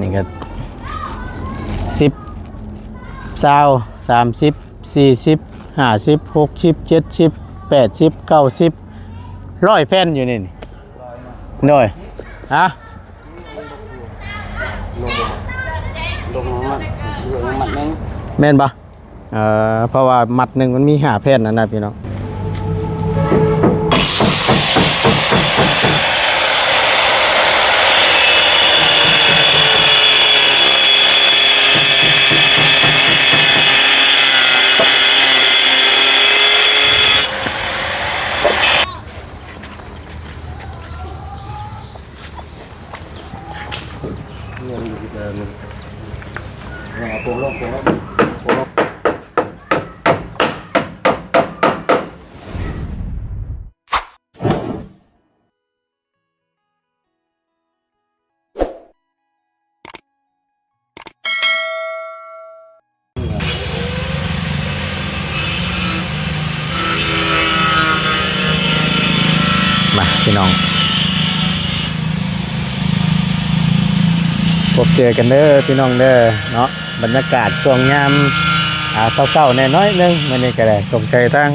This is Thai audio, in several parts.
นี่ก็10 20 30 40 50 60 70 80 90 100แผ่นอยู่นี่โดยฮะลงมันอยู่มัดนึงแม่นบ่เพราะว่ามัดหนึ่งมันมี5แผ่นนั่นนะพี่น้องมาพี่น้องพบเจอกันเด้อพี่น้องเด้อเนาะบรรยากาศช่วงยามเศร้าๆแน่น้อยนึงมื้อนี้ก็ได้สงใจทั้ง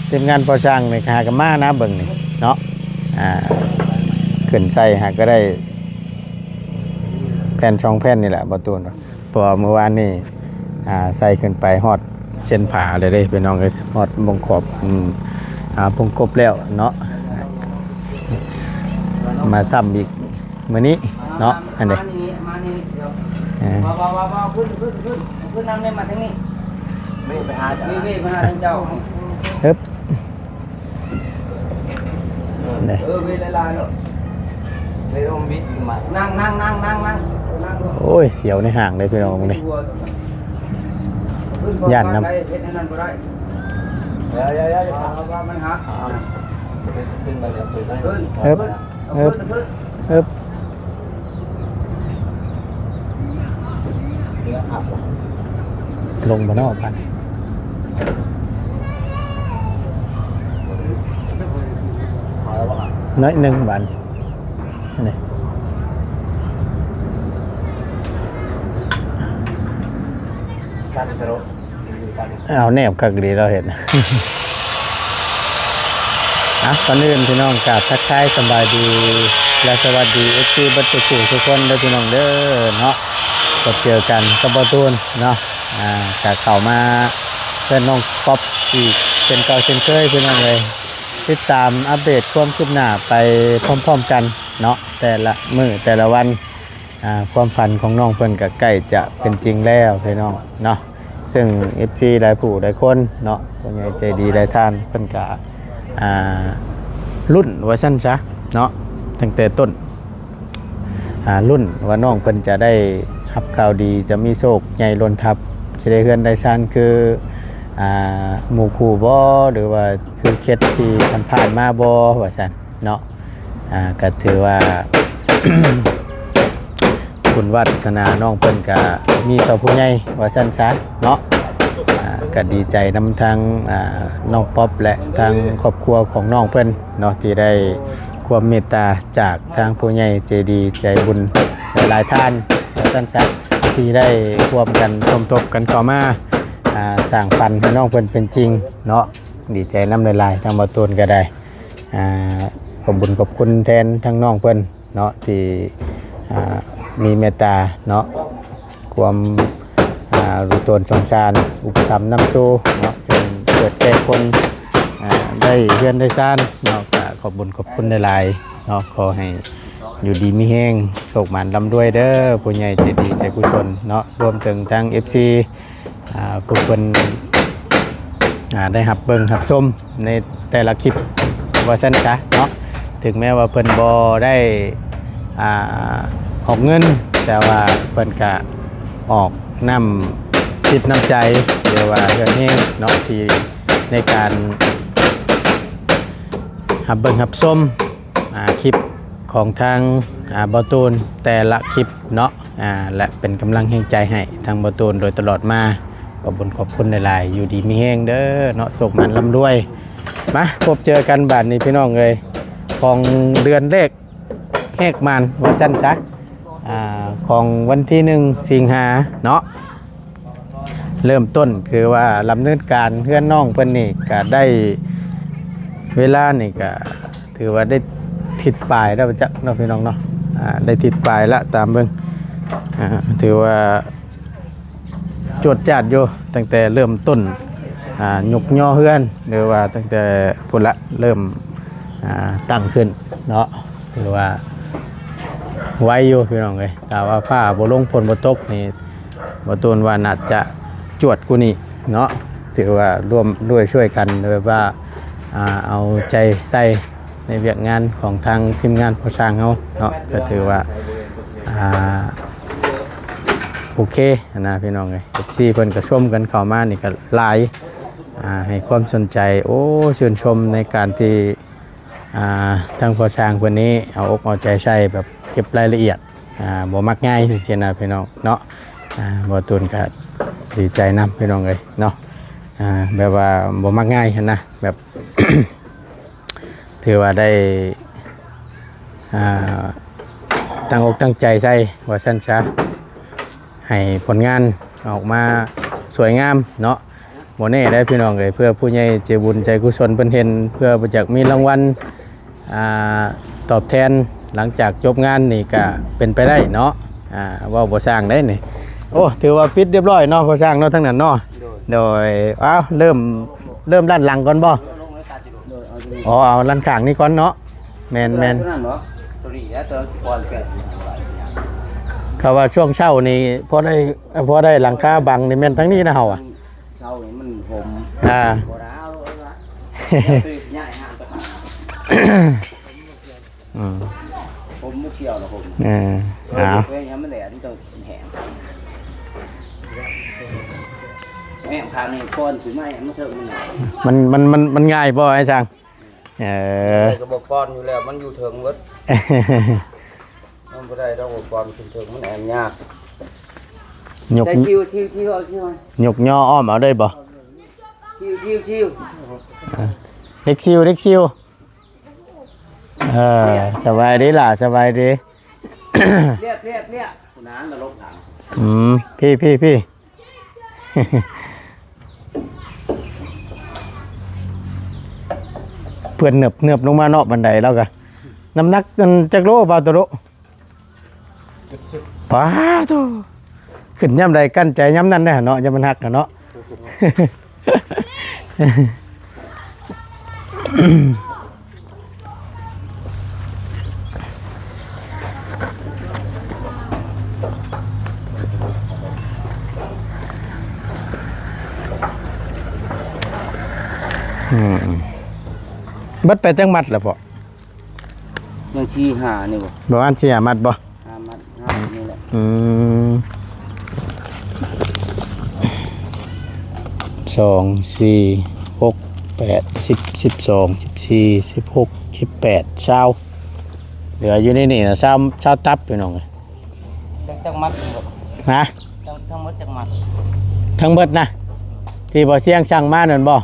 ทีมงานพอช่างนี่หากันมานะเบิ่งนี่เนาะขึ้นใส่หาก็ได้แผ่นช่องแผ่นนี่แหละบ่ตูนเพราะเมื่อวานนี่ใส่ขึ้นไปฮอดเส้นผาเลยเด้พี่น้องเอ้ยฮอดวงขอบวงกบแล้วเนาะมาซ้ำอีกมื้อนี้เนาะอันเด้มานี่เดี๋ยวว้าวขึ้นนั่งเลยมาทางนี้เว้ไปหาเว้ไปหาเจ้าฮึบนี่เว้ลายๆเนาะเว้อมวิทมานั่งโอ้ยเสียวในห่างเลยพี่น้องนี่ย่านน้ำเฮ็ดนั่นบ่ได้เดี๋ยวว่ามันหักขึ้นไปเดี๋ยวขึ้นฮึบลงมานอกกันน้อยหนึ่งบาทนี่เอาแนบกักดีเราเห็นตอนนี้พี่น้องกราบทักทายสบายดีและสวัสดีFCบัตรสู่ทุกคนเด้อพี่น้องเด้อเนาะพบเจอกันกับบ่ตูนเนาะจากเข้ามาเพื่อนน้องป๊อปอีกเป็นเก่าเช่นเคยพี่น้องเลยติดตามอัปเดตความคืบหน้าไปพร้อมๆกันเนาะแต่ละมื้อแต่ละวันความฝันของน้องเพิ่นก็ใกล้จะเป็นจริงแล้วพี่น้องเนาะซึ่ง FC หลายผู้หลายคนเนาะผู้ใหญ่ใจดีหลายท่านเพิ่นก็รุ่นว่าซั่นซะเนาะตั้งแต่ต้นรุ่นว่าน้องเพิ่นจะได้รับข่าวดีจะมีโชคใหญ่ล้นทับจะได้เฮือนได้ชานคือหมู่คู่บ่หรือว่าคือเคสที่ผ่านมาบ่ว่าซั่นเนาะก็ถือว่า คุณวัฒนาน้องเพิ่นก็มีต่อผู้ใหญ่ว่าซั่นซะเนาะก็ดีใจนำทางน้องป๊อปและทางครอบครัวของน้องเพิ่นเนาะที่ได้ความเมตตาจากทางผู้ใหญ่ใจดีใจบุญหลายท่านท่านซักที่ได้ร่วมกันสมทบกันเข้ามาสร้างฝันให้น้องเพิ่นเป็นจริงเนาะดีใจน้ำหลายๆทางบ่ตูนก็ได้ขอบคุญขอบคุณแทนทั้งน้องเพิ่นเนาะที่มีเมตตาเนาะความรู้ตนสงสารอุปถัมภ์น้ำสู้เนาะจนเกิดแก่คนได้เฮือนได้ซ่านเนาะขอบคุญขอบคุณหลายๆเนาะขอให้อยู่ดีมีแห้งโชคหมานร่ำรวยเด้อผู้ใหญ่ใจดีใจกุศลเนาะรวมถึงทาง FC ผู้คนได้หับเบิ่งหับชมในแต่ละคลิปว่าซั่นซะเนาะถึงแม้ว่าเพิ่นบ่ได้ออกเงินแต่ว่าเพิ่นก็ออกน้ำจิตน้ำใจหรือว่าเรื่องแห้งเนาะที่ในการหับเบิ่งหับชมคลิปของทางบ่ตูนแต่ละคลิปเนาะและเป็นกำลังแห่งใจให้ทางบ่ตูนโดยตลอดมาขอบคุณหลายๆอยู่ดีมีแห้งเด้อเนาะโชคมันร่ำรวยมาพบเจอกันบัดนี้พี่น้องเอ้ยของเดือนเลขแหกมันว่าซั่นซะ ของวันที่1สิงหาเนาะเริ่มต้นคือว่าดำเนินการเพื่อนน้องเพิ่นนี่ก็ได้เวลานี่ก็ถือว่าได้ทิศปลายแล้วจักเนาะพี่น้องเนาะได้ทิศปลายละตามเบิ่งถือว่าจวดจัดอยู่ตั้งแต่เริ่มต้นยกย่อเฮือนหรือว่าตั้งแต่พุ่นละเริ่มตั้งขึ้นเนาะถือว่าไว้อยู่พี่น้องเอ้ยแต่ว่าฟ้าบ่ลงฝนบ่ตกนี่บ่ตูนว่าน่าจะจวดกูนี่เนาะถือว่าร่วมด้วยช่วยกันแบบว่าเอาใจใส่ในเวียกงานของทางทีมงานผู้สร้างเฮาเนาะก็ถือว่าโอเคนะพี่น้องเอ้ยที่เพิ่นก็ชมกันเข้ามานี่ก็หลายให้ความสนใจโอ้ชื่นชมในการที่ทางผู้สร้างเพิ่นนี้เอาอกเอาใจใส่แบบเก็บรายละเอียดบ่มักง่ายจริงๆนะพี่น้องเนาะบ่ตูนก็ดีใจนำพี่น้องเอ้ยเนาะแบบว่าบ่มักง่ายนะ แบบ ถือว่าได้ตั้งอกตั้งใจใส่ว่าซั่นซะให้ผลงานออกมาสวยงามเนาะบ่แน่ได้พี่น้องเอ้ยเพื่อผู้ใหญ่ใจบุญใจกุศลเพิ่นเห็นเพื่อบ่อยากมีรางวัลตอบแทนหลังจากจบงานนี่ก็เป็นไปได้เนาะว่าบ่สร้างได้นี่โอ้ถือว่าปิดเรียบร้อยเนาะบ่สร้างเนาะทั้งนั้นเนาะโดยเริ่มด้านหลังก่อนบ่เอาด้านข้างนี่ก่อนเนาะแม่นเขาว่าช่วงเช้านี่พอได้หลังคาบังนี่แม่นทั้งนี้นะเฮาเช้านี่มันผม ผมไม่เกี่ยวหรอกผมเว้ยยังไม่แหลมต้องแห้งแห้งทางนี้ก้อนถือไม้มันเถิงมันง่ายบ่ไอ้ช่างก็บอกก้อนอยู่แล้วมันอยู่เถิงวัดมันไม่ได้ต้องบอกก้อนเถิงมันแอนยากยกชิวเอาชิวยกย่ออ้อมเอาได้บ่ชิวเล็กชิวสบายดีล่ะสบายดีเรียบคุณน้านลบถังพี่เพื่อนเนือบลงมาเนาะบันไดแล้วกันน้ำหนักกันจักโลบ่าวตัวโลป้าตัวขึ้นย่ำใดกั้นใจย่ำนั่นแน่เนาะจะมันหักเนาะบัดไปจังมัดล่ะพ่อยังชี้หานี่บ่ประมาณ4 มัดบ่5 มัดนี่แหละ2 4 6 8 10 12 14 16 18 20เหลืออยู่ในนี่นะ20ตับพี่น้องจังมัดฮะทั้งหมดจังมัดทั้งหมดนะที่บ่เสียงสั่งมานั่นบ่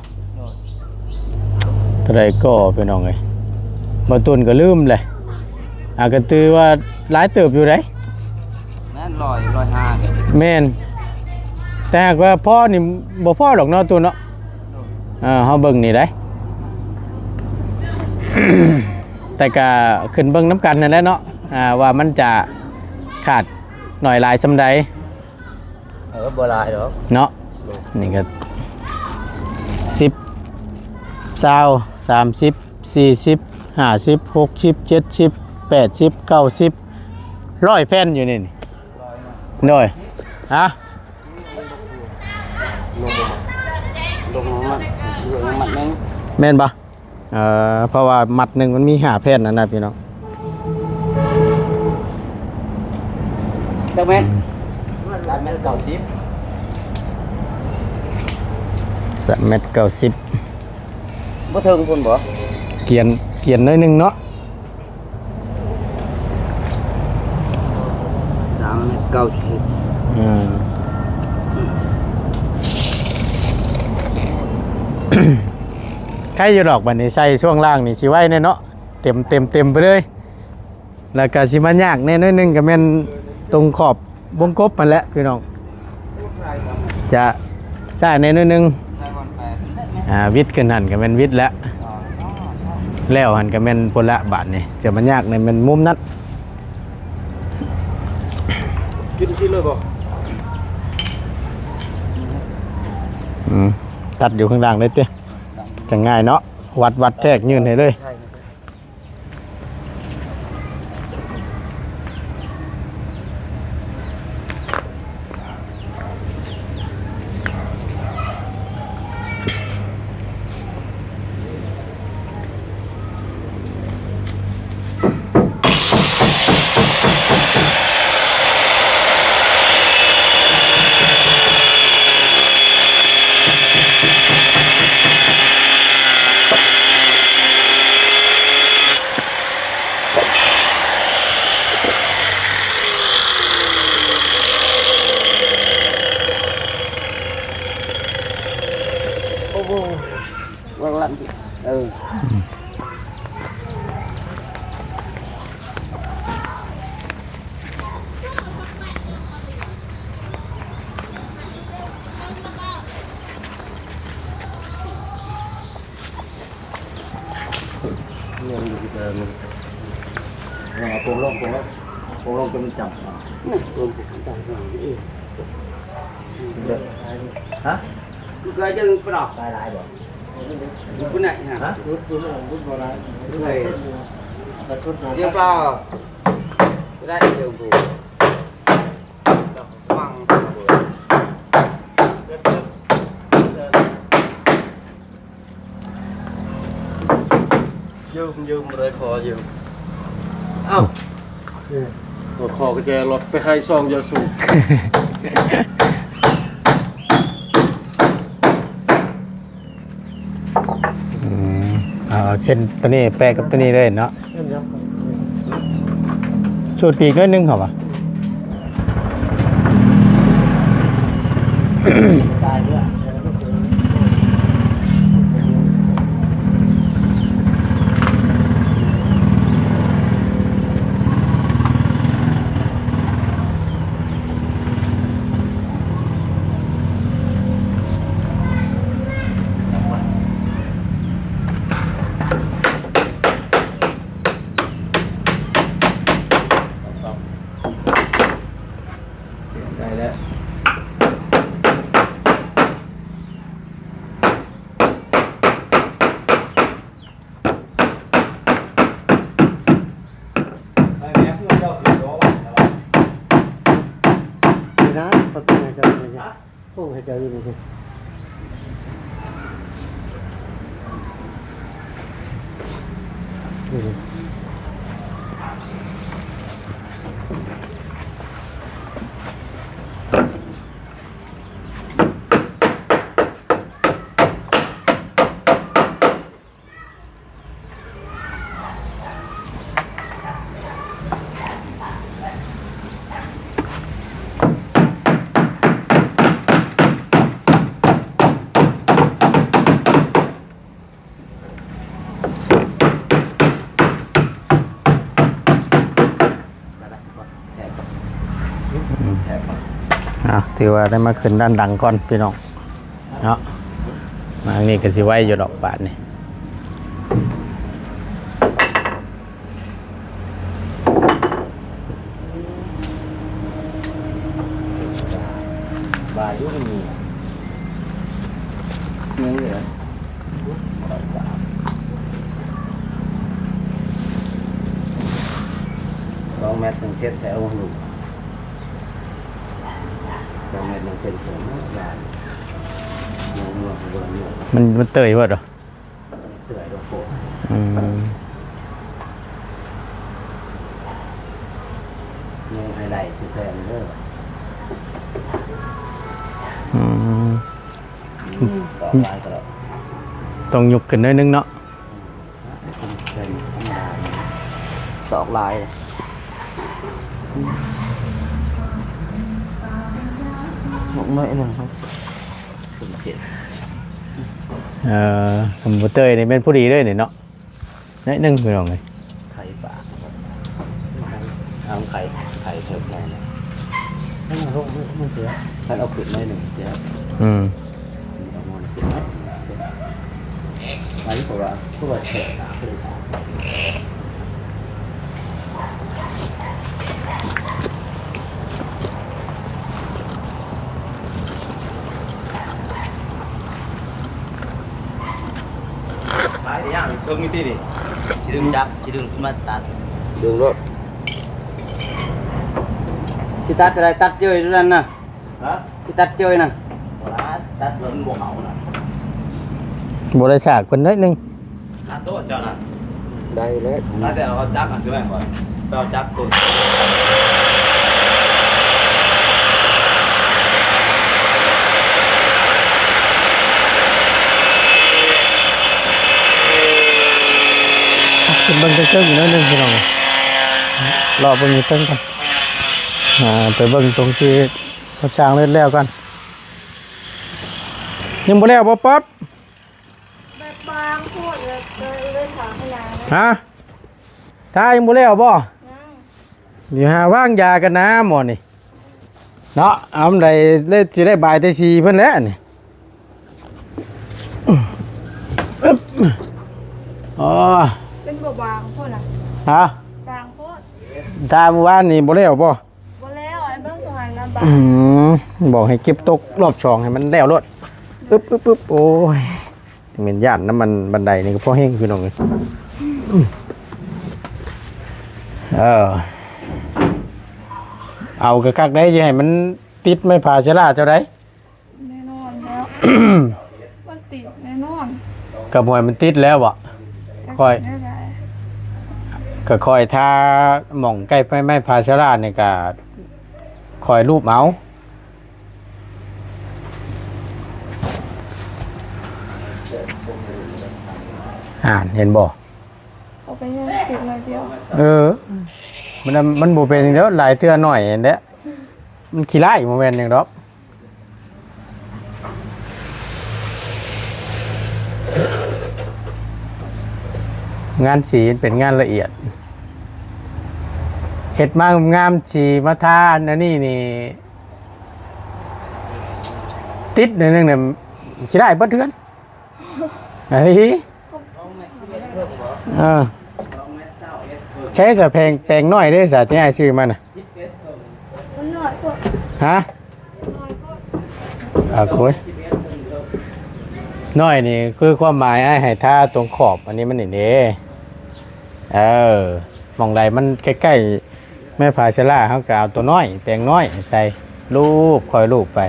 เท่าไรก็พี่น้องเอ้ยบ่ตุนก็ลืมเลยก็ตือว่าหลายเติบอยู่ไดนั่น105แม่นแต่หากว่าพ่อนี่บ่พอดอกเนาะตุนเนาะเฮาเบิ่งนี่ได้ แต่ก็ขึ้นเบิ่งน้ำกันนั่นแหละเนาะว่ามันจะขาดหน่อยหลายซำใดบ่หลายดอกเนาะนี่ก็10 20 30 40 50 60 70 80 90 100แผ่นอยู่นี่หน่อยฮะลงมัดนึงแม่นบ่เพราะว่ามัดหนึ่งมันมี5 แผ่นนะพี่น้องจังแม่น3 เมตร 90 3 เมตร 90บ่ถึงพุ่นบ่เกียนน้อยนึงเนาะ3 เมตร 90ใครอยู่ดอกบัดนี้ใส่ช่วงล่างนี่สิไว้แน่เนาะเต็มไปเลยแล้วก็สิมายากแน่น้อยนึงก็แม่น ตรงขอบวงกบมันแหละพี่น้องจะซ่าในนิดนึงวิทย์ขึ้นหันก็แม่นวิทย์แล้วแล้วหันก็แม่นพละบาทนี่จะมันยากในมันมุมนั้น กินที่เลยบ่ ตัดอยู่ข้างล่างเลยเต้จะง่ายเนาะวัดแทกยืนให้เลยวางลั่นเนี่ยอยู่ที่เดิมโป่งลงจะมันจับนี่โป่งจับฮะลูกเคยจึงปลอกตายหลายบ่ลูกคนไหนฮะลูกบ่ได้เคยเดี๋ยวเปล่าจะได้เดี๋ยวกูมังยืมเลยคอยืมอ้าวคอกระแจรถไปให้ซองยาสูบ เส้นตัวนี้แปะกับตัวนี้เลยเนาะสูตรปีกด้วยนึงเหรอวะ ตายด้วยนะปกติจะเป็นยังไงพวกให้เจออยู่นี่ถือว่าได้มาขึ้นด้านดังก่อนพี่น้องเนาะมาอันนี้ก็สิไว้อยู่ดอกบาทนี่บายุมันมีเนื้อเหลือ2 เมตร1 เซนแต่เอาหนู2 เมตร1 เซนเท่านั้นบาทมันเตยเบิดเหรอ เตยดอกโผยังไฮไลท์คือแซมเด้อต่อลายตลอด ต้องยุกขึ้นได้นึงเนาะ เป็นธรรมดาสอกลายเลยหมกน้อยหนึ่งครับถึงเสีย ผมบ่เตยนี่เป็นผู้ดีเลยนี่เนาะนิดนึงพี่น้องเลย ไข่ปากเอาไข่เถิดแน่เลย ท่านเอาขึ้นหน่อยหนึ่งเดี๋ยว อืม เอามอนขึ้นไหมไปดีกว่าผู้บาดเจ็บไปย่างเพิ่งมีตีดิชิดึงจับชิดึงขึ้นมาตัดดึงรถที่ตัดอะไรตัดเจยด้วยนั่นนะฮะที่ตัดเจยนั่นตัดล้นบวกเอานะ บ่ได้ฉากเพิ่นน้อยหนึง ตัดโต๊ะเจ้าน่ะได้แล้วตัดแต่เอาจับอ่ะคือแม่ก่อนไปเอาจับตัวเป็นเบิ่งเติ้งๆอยู่น้อยหนึงพี่น้องรอเบิ่งอยู่เติ้งก่อนไปเบิ่งตรงที่เขาสร้างเสร็จแล้วกันยังบ่แล้วบ่ป๊อบ แบบบางพวกเลยถามพยาน ฮะถ้ายังบ่แล้วบ่ นะ เดี๋ยวหาว่างยากันนะหมอนี่เนาะเอาอันใดเลยสิได้บายแต่สีเพิ่นแล้วนี่อึ๊บอ๋อ เป็นแบบบางพวกน่ะ ฮะ บางพวก ถ้าเมื่อวานนี่บ่แล้วบ่ บ่แล้วไอ้เบิ้งตัวหันนะบาง บอกให้เก็บตกรอบ2ให้มันแล้วรถอึ๊บอึ๊บอึ๊บโอ้ยเหม็นย่านน้ำมันบันไดนี่ก็พอแห้งพี่น้องเอ้ยเอากระคักได้ยังให้มันติดไม่ผ่าเชล่าเจ้าได้ แน่นอนแล้ว มันติดแน่นอน กับหวยมันติดแล้วบ่ จะ ค่อย ได้ไร ก็คอยถ้าหม่องใกล้ไม่ผ่าเชล่าเนี่ยก็คอยรูปเมาส์เห็นบ่ เอาไปยังติดเลยเดียว มันบ่เป็นอย่างเดียวหลายเทื่อหน่อยเด้มันขี้ไล่บ่แม่นหยังดอกงานสีเป็นงานละเอียดเฮ็ดมางามสีมาทาอันนี้นี่ติดหนึงเนี่ยขี้ไล่บ่เทื่อนอันนี้ใช้แต่แปลงน้อยเด้สาที่ให้ซื้อมันน่ะ มันหน่อยพวก ฮะ หน่อยพวก โอ้ยน้อยนี่คือความหมายให้ท่าตรงขอบอันนี้มันนี่เด้มองใดมันใกล้ๆแม่พาเชล่าเขาก็เอาตัวน้อยแปลงน้อยใส่รูปคอยรูปไป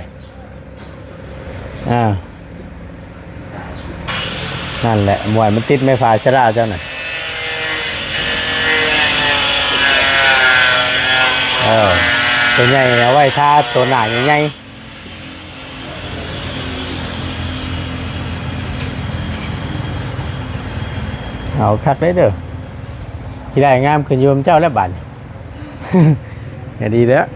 นั่นแหละมวยมันติดแม่พาเชล่าเจ้าหน่อยตัวใหญ่เอาไว้ท่าตัวหนาใหญ่เอาคักได้เด้อที่ได้งามขึ้นโยมเจ้าและบัด อย่าดีแล้ว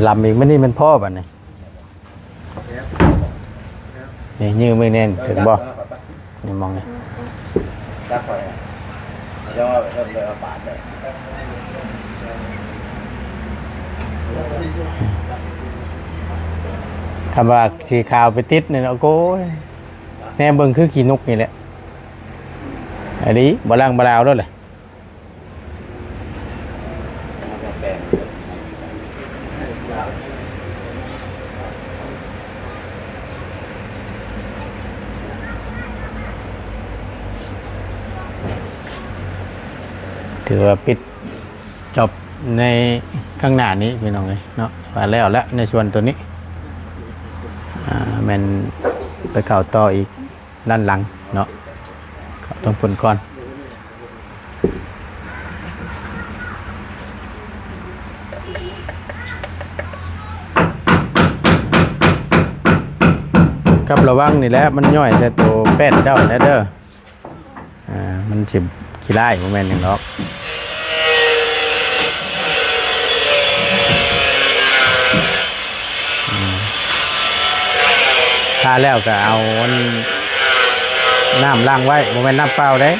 ลำอีกมันนี่มันพ่อบัดนี่นี่ยืมไม่แน่นถึงบ่นี่มองนี่ จับไปเดี๋ยวเอาไปเริ่มเลยเอาปาดเลย คำว่าสีขาวไปติดเนี่ยโอ้ยแน่เบิ่งคือขี้นกนี่แหละอันนี้บลังบลาวด้วยเลยถือว่าปิดจบในข้างหน้านี้พี่น้องเลยเนาะมาแล้วในส่วนตัวนี้มันไปเข่าต่ออีกด้านหลังเนาะเขาต้องผลก่อนกับระวังนี่แหละมันย่อยแต่ตัวแป้นเจ้าแน่เด้อมันฉิบขี้ไล่โมเมนต์หนึ่งเนาะ ทาแล้วก็เอาน้ำล้างไว้บ่แม่นน้ำเปล่าเด้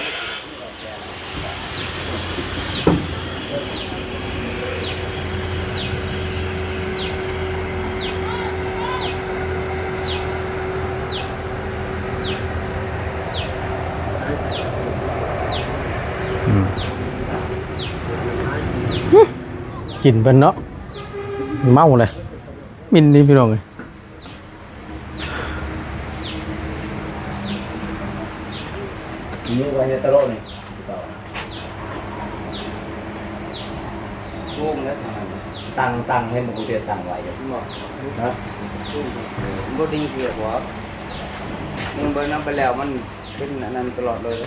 กินเป็นเนาะเมาเลยมินนี่พี่น้องเลย นี่ไว้ในตะโลนี่ช่วงแล้วตั้งให้มันกูเตียตั้งไว้อยู่นะบ่ดีเกี่ยวหัวมึงเบิ่งน้ำไปแล้วมันเป็นอันนั้นตลอดเลย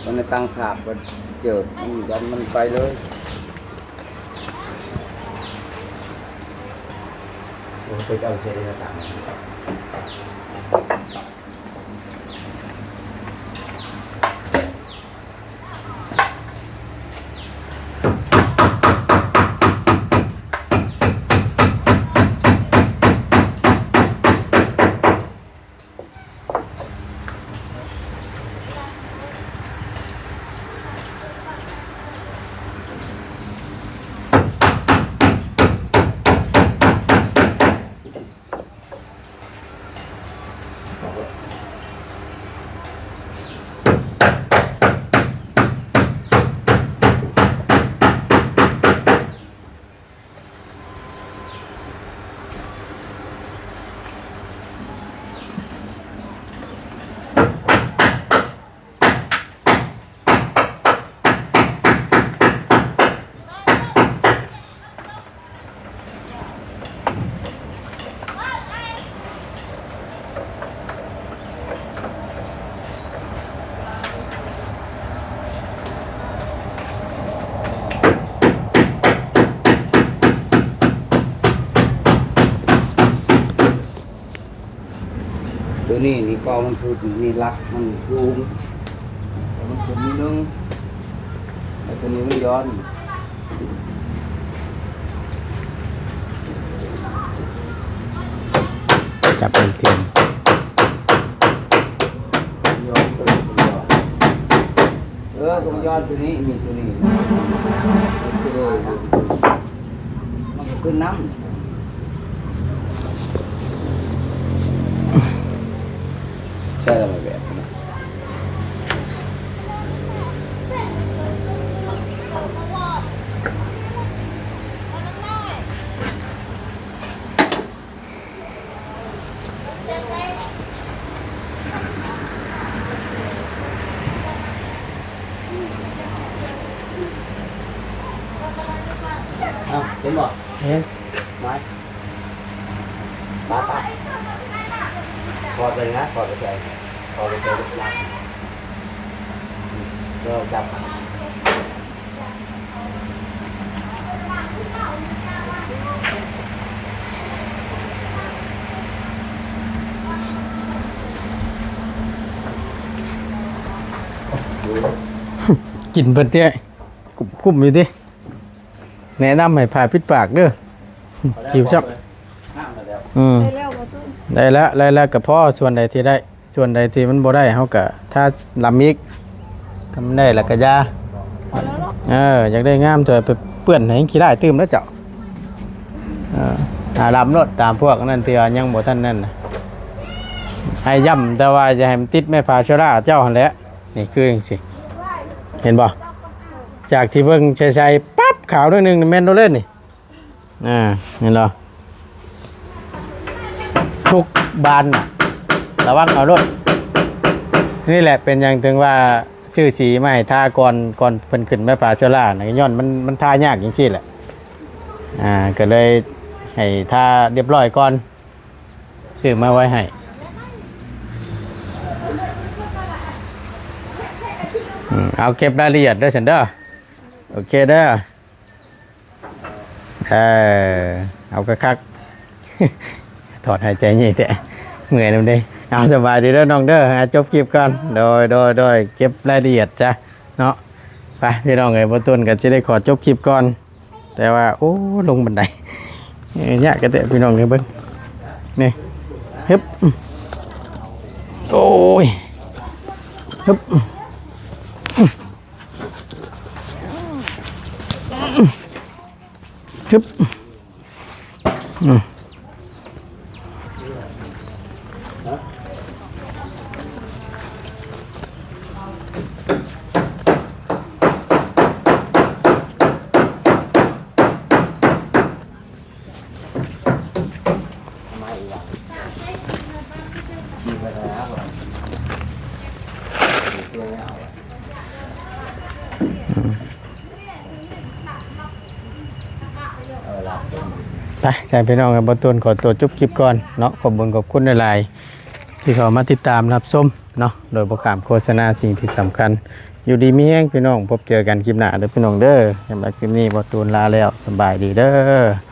มันตั้งฉากมันเจอมันไปเลยผมไปเอาเชยต่างตัวนี้นี่ก็มันคือนี่รักมันสูงมันเป็นนิดนึงไอ้ตัวนี้มันย้อน จับเป็นเตียง ย้อนตัวนี้ย้อนตรงย้อนตัวนี้นี่ตัวนี้มันก็ขึ้นน้ำใช่แล้วแบบเห็นบ่ เห็น ไม้ตาพอเลยนะพอไปใส่พอไปใส่ลูกหลานเริ่มจับกินเพิ่นเตี้ยกุ้มอยู่ดิแนะนำให้ผ่าปิดปากเด้อหิวจับ ห้ามมาแล้ว ได้แล้วบ่ตุ้น ได้แล้วกับพ่อส่วนใดที่ได้ส่วนใดที่มันบ่ได้เฮาก็ถ้าลำอีกทำได้แล้วก็ยา พอแล้วเนาะ อยากได้งามตัวไปเปื้อนให้ขี้ได้ตื้มแล้วเจ้าลำรถตามพวกนั้นที่ว่ายังบ่ทันนั่นน่ะให้ย่ำแต่ว่าจะให้มันติดแม่พาชราเจ้าหั่นแหละนี่คือจังซี่เห็นบ่จากที่เบิ่งใช้ๆปั๊บขาวด้วยนึงนี่แม่นโดเลยนี่เห็นบ่ทุกบานน่ะระวังเอารถนี่แหละเป็นอย่างถึงว่าชื่อสีมาให้ทาก่อนเพิ่นขึ้นแม่ป่าเชล่านะย้อนมันทายากอย่างที่แหละก็เลยให้ทาเรียบร้อยก่อนชื่อมาไว้ให้เอาเก็บรายละเอียดด้วยฉันเด้อโอเคเด้อเอาคักถอดหายใจนี่แต่เหนื่อยนำเด้เอาสบายดีเด้อน้องเด้อจบคลิปก่อนโดยเก็บรายละเอียดจ้ะเนาะไปพี่น้องเอ้ยบ่ต้นก็สิได้ขอจบคลิปก่อนแต่ว่าโอ้ลงบันได ยากกระเตะพี่น้องเลยเบิ้งนี่ฮึบโอ้ยฮึบฮึบไปใช่พี่น้องกับบอตูนขอตัวจบคลิปก่อนเนาะขอบคุณหลายๆที่เขามาติดตามรับชมเนาะโดยประกาศโฆษณาสิ่งที่สำคัญอยู่ดีมีแห้งพี่น้องพบเจอกันคลิปหน้าเด้อพี่น้องเด้อสำหรับคลิปนี้บอตูนลาแล้วสบายดีเด้อ